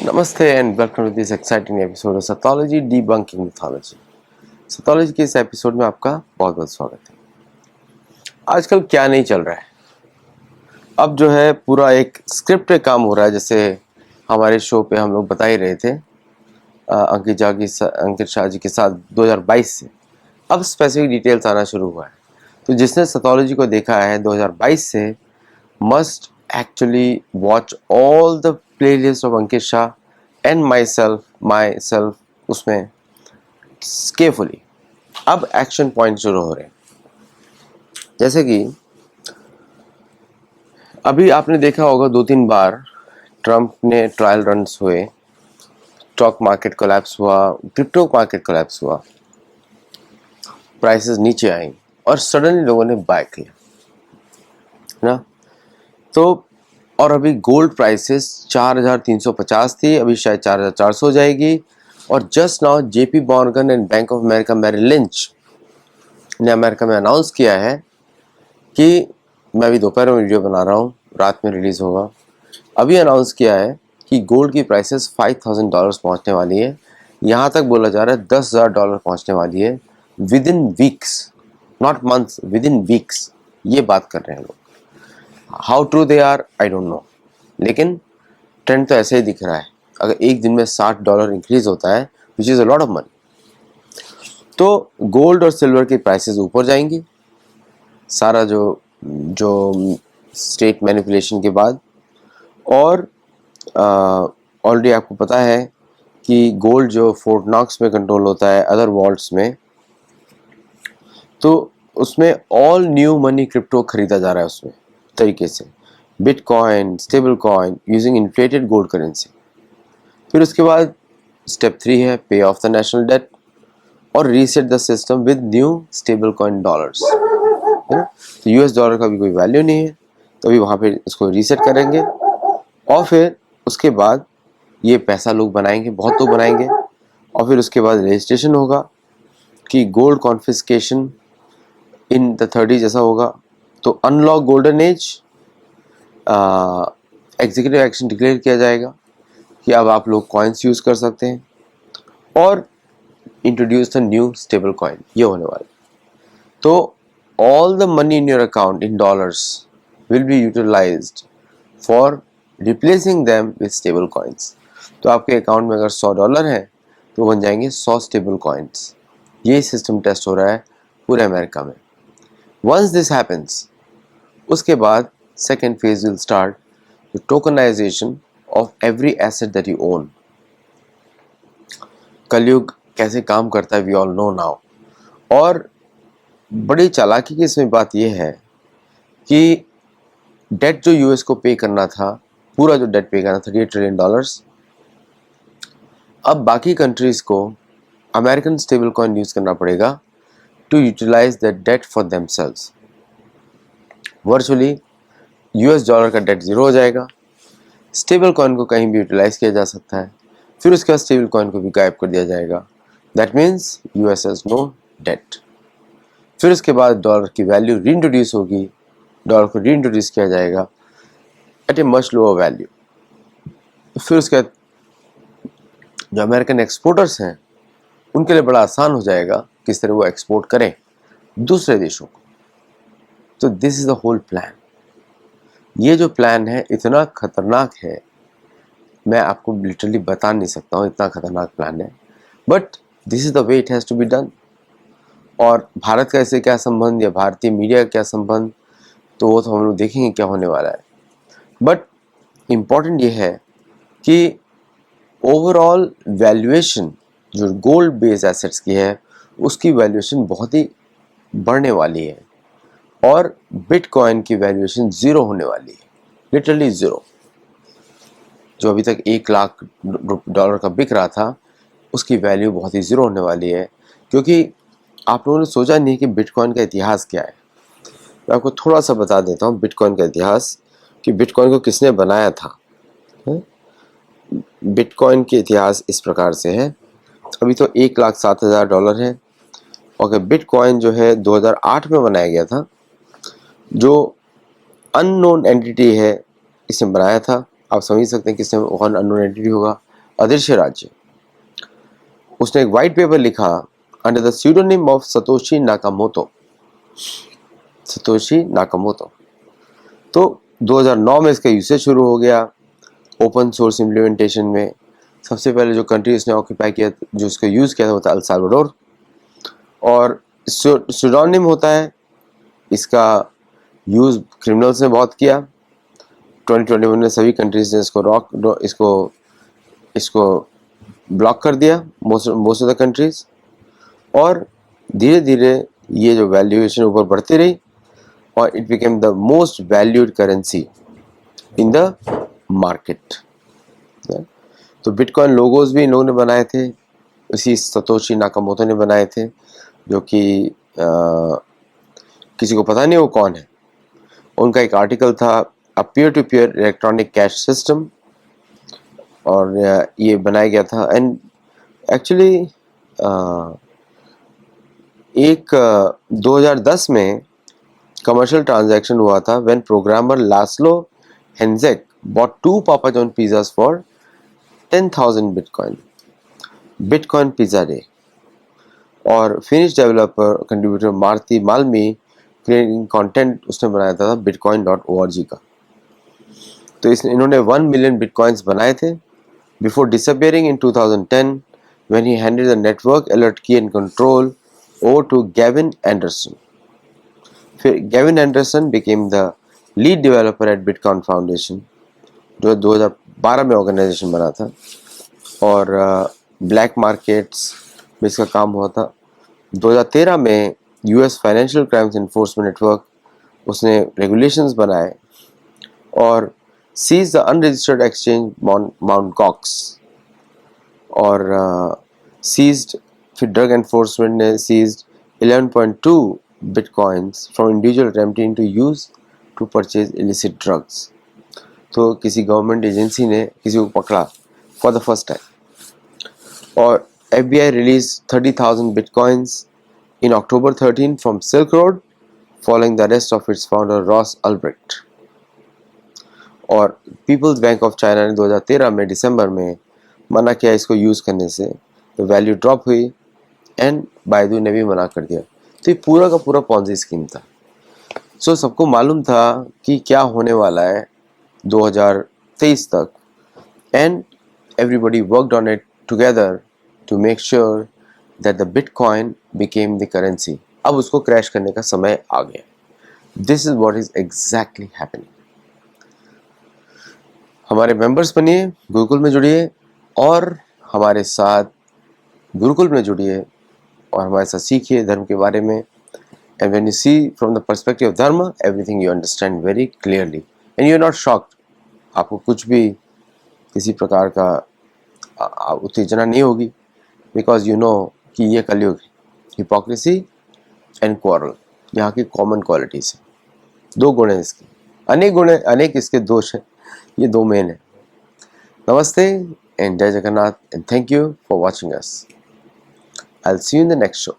नमस्ते and welcome to this exciting episode of सैथोलॉजी debunking mythology. सैथोलॉजी के इस एपिसोड में आपका बहुत बहुत स्वागत है। आजकल क्या नहीं चल रहा है, अब जो है पूरा एक स्क्रिप्ट पे काम हो रहा है। जैसे हमारे शो पे हम लोग बता ही रहे थे अंकित शाह जी के साथ 2022 से अब स्पेसिफिक डिटेल्स आना शुरू हुआ है। तो जिसने सैथोलॉजी को देखा है 2022 से must actually watch all the playlist of Ankit Shah and my self उसमें केयरफुली। अब एक्शन पॉइंट शुरू हो रहे हैं। जैसे कि अभी आपने देखा होगा 2-3 बार ट्रंप ने ट्रायल रन्स हुए, स्टॉक मार्केट कोलैप्स हुआ, क्रिप्टो मार्केट कोलैप्स हुआ, प्राइसेस नीचे आई और सडनली लोगों ने बाय किया ना। तो और अभी गोल्ड प्राइसेस 4,350 थी, अभी शायद 4,400 हो जाएगी। और just now JP Morgan and bank of America Merrill lynch ने अमेरिका में अनाउंस किया है कि मैं अभी दोपहर में वीडियो बना रहा हूँ, रात में रिलीज होगा। अभी अनाउंस किया है कि गोल्ड की प्राइसेस $5,000 पहुंचने वाली है। यहाँ तक बोला जा रहा है $10,000 पहुंचने वाली है with in weeks, not months, with in weeks. ये बात कर रहे हैं लोग। How true they are I don't know, लेकिन ट्रेंड तो ऐसे ही दिख रहा है। अगर एक दिन में $60 इंक्रीज होता है which is a lot of money, तो गोल्ड और सिल्वर की प्राइसेस ऊपर जाएंगी। सारा जो स्टेट मैनिपुलेशन के बाद। और ऑलरेडी आपको पता है कि गोल्ड जो फोर्ट नॉक्स में कंट्रोल होता है, अदर वॉल्ट्स में, तो उसमें ऑल न्यू मनी क्रिप्टो खरीदा जा रहा है उसमें तरीके से, bitcoin, stable coin using inflated gold currency. फिर उसके बाद स्टेप 3 है पे ऑफ द नेशनल डेट और reset the system with new stable coin dollars. तो यूएस डॉलर का भी कोई वैल्यू नहीं है, तो अभी वहाँ पे इसको रीसेट करेंगे और फिर उसके बाद ये पैसा लोग बनाएंगे, बहुत लोग बनाएंगे। और फिर उसके बाद रजिस्ट्रेशन होगा कि गोल्ड कॉन्फिस्केशन इन द 30 जैसा होगा। तो unlock golden age, executive action declare किया जाएगा कि अब आप लोग कॉइन्स यूज़ कर सकते हैं और introduce the new stable coin, ये होने वाला। तो all the money in your account in dollars will be utilized for replacing them with stable coins. तो आपके अकाउंट में अगर $100 है तो बन जाएंगे 100 स्टेबल कॉइन्स। ये सिस्टम टेस्ट हो रहा है पूरे अमेरिका में। Once this happens, उसके बाद second phase will start the tokenization of every asset that you own. कलयुग कैसे काम करता है we all know now। और बड़ी चालाकी की इसमें बात यह है कि डेट जो यूएस को पे करना था, पूरा जो डेट पे करना था $38 ट्रिलियन, अब बाकी कंट्रीज को अमेरिकन स्टेबल कॉइन यूज करना पड़ेगा to utilize the debt for themselves. Virtually US dollar का डेट जीरो हो जाएगा, स्टेबल कॉइन को कहीं भी यूटिलाइज किया जा सकता है, फिर उसके बाद स्टेबल कॉइन को भी गायब कर दिया जाएगा। That means US has no debt. फिर उसके बाद डॉलर की वैल्यू रीइंट्रोड्यूस होगी, डॉलर को रीइंट्रोड्यूस किया जाएगा at a much lower value. फिर उसके बाद जो अमेरिकन एक्सपोर्टर्स हैं उनके लिए बड़ा आसान हो जाएगा किस तरह वो एक्सपोर्ट करें दूसरे देशों को। तो this is the whole plan. ये जो प्लान है इतना खतरनाक है, मैं आपको लिटरली बता नहीं सकता हूँ, इतना खतरनाक प्लान है, but this is the way it has to be done. और भारत का इससे क्या संबंध या भारतीय मीडिया का क्या संबंध, तो वो तो हम लोग देखेंगे क्या होने वाला है। बट इम्पॉर्टेंट ये है कि ओवरऑल वैल्यूएशन जो गोल्ड बेस्ड एसेट्स की है उसकी वैल्यूएशन बहुत ही बढ़ने वाली है और बिटकॉइन की वैल्यूएशन ज़ीरो होने वाली है, लिटरली ज़ीरो। जो अभी तक $1,00,000 का बिक रहा था उसकी वैल्यू बहुत ही ज़ीरो होने वाली है, क्योंकि आप लोगों ने सोचा नहीं कि बिटकॉइन का इतिहास क्या है। मैं आपको थोड़ा सा बता देता हूँ बिटकॉइन का इतिहास, कि बिटकॉइन को किसने बनाया था। बिटकॉइन के इतिहास इस प्रकार से है। अभी तो $1,07,000 है और बिटकॉइन जो है 2008 में बनाया गया था। जो अननोन एंटिटी है इसने बनाया था, आप समझ सकते हैं किसने कौन अननोन एंटिटी होगा। अदृश्य राज्य। उसने एक वाइट पेपर लिखा under the pseudonym of Satoshi Nakamoto. Satoshi Nakamoto. तो 2009 में इसका यूसेज शुरू हो गया ओपन सोर्स इम्प्लीमेंटेशन में। सबसे पहले जो कंट्री इसने ऑक्यूपाई किया, जो इसको यूज़ किया था, वो था अल साल्वाडोर। और स्यूडोनिम होता है, इसका यूज़ क्रिमिनल्स ने बहुत किया। 2021 में सभी कंट्रीज ने इसको ब्लॉक कर दिया, मोस्ट ऑफ द कंट्रीज। और धीरे धीरे ये जो वैल्यूएशन ऊपर बढ़ती रही और it became the most valued currency in the market. तो बिटकॉइन लोगोज भी इन लोगों ने बनाए थे, इसी सतोशी नाकामोटो ने बनाए थे, जो कि किसी को पता नहीं वो कौन है। उनका एक आर्टिकल था a peer to peer electronic cash system, और ये बनाया गया था। एंड एक्चुअली 2010 में कमर्शियल ट्रांजैक्शन हुआ था व्हेन प्रोग्रामर लास्लो हेंजेक bought 2 Papa John pizzas for 10,000 bitcoin pizza day. और Finnish developer contributor Martti Malmi creating content उसने बनाया था bitcoin.org का। तो इन्होंने 1 मिलियन बिटकॉइंस बनाए थे before disappearing in 2010 when he handed the network alert key and control over to Gavin Anderson. फिर Gavin Anderson became the lead developer at Bitcoin Foundation, जो 2012 में ऑर्गेनाइजेशन बना था। और ब्लैक मार्केट्स में इसका काम हुआ था। 2013 में US financial crimes enforcement network उसने रेगुलेशंस बनाए और seize the unregistered exchange Mount Gox. और सीज्ड, फिर ड्रग एनफोर्समेंट ने seized 11.2 bitcoins from individual attempting to use to purchase illicit drugs. तो किसी गवर्नमेंट एजेंसी ने किसी को पकड़ा फॉर द फर्स्ट टाइम। और FBI released 30,000 bitcoins in October 13 from Silk Road following the arrest of its founder Ross Ulbricht. और peoples bank of China ने 2013 में दिसंबर में मना किया इसको यूज़ करने से, तो वैल्यू ड्रॉप हुई एंड बायदू ने भी मना कर दिया। तो ये पूरा का पूरा पॉन्जी स्कीम था। सो सबको मालूम था कि क्या होने वाला है 2023 तक, and everybody worked on it together to make sure that the Bitcoin became the currency. अब उसको क्रैश करने का समय आ गया। This is what is exactly happening. हमारे मेंबर्स बनिए, गुरुकुल में जुड़िए और हमारे साथ गुरुकुल में जुड़िए और हमारे साथ सीखिए धर्म के बारे में। And when you see from the perspective of dharma, everything you understand very clearly and you are not shocked. आपको कुछ भी किसी प्रकार का उत्तेजना नहीं होगी, बिकॉज यू नो कि ये कलयुग है। हिपोक्रेसी एंड क्वारल यहाँ की कॉमन क्वालिटीज है। 2 गुण है इसके, अनेक इसके दोष हैं, ये 2 मेन है। नमस्ते एंड जय Jagannath and thank you for watching us. I will see you in the next show.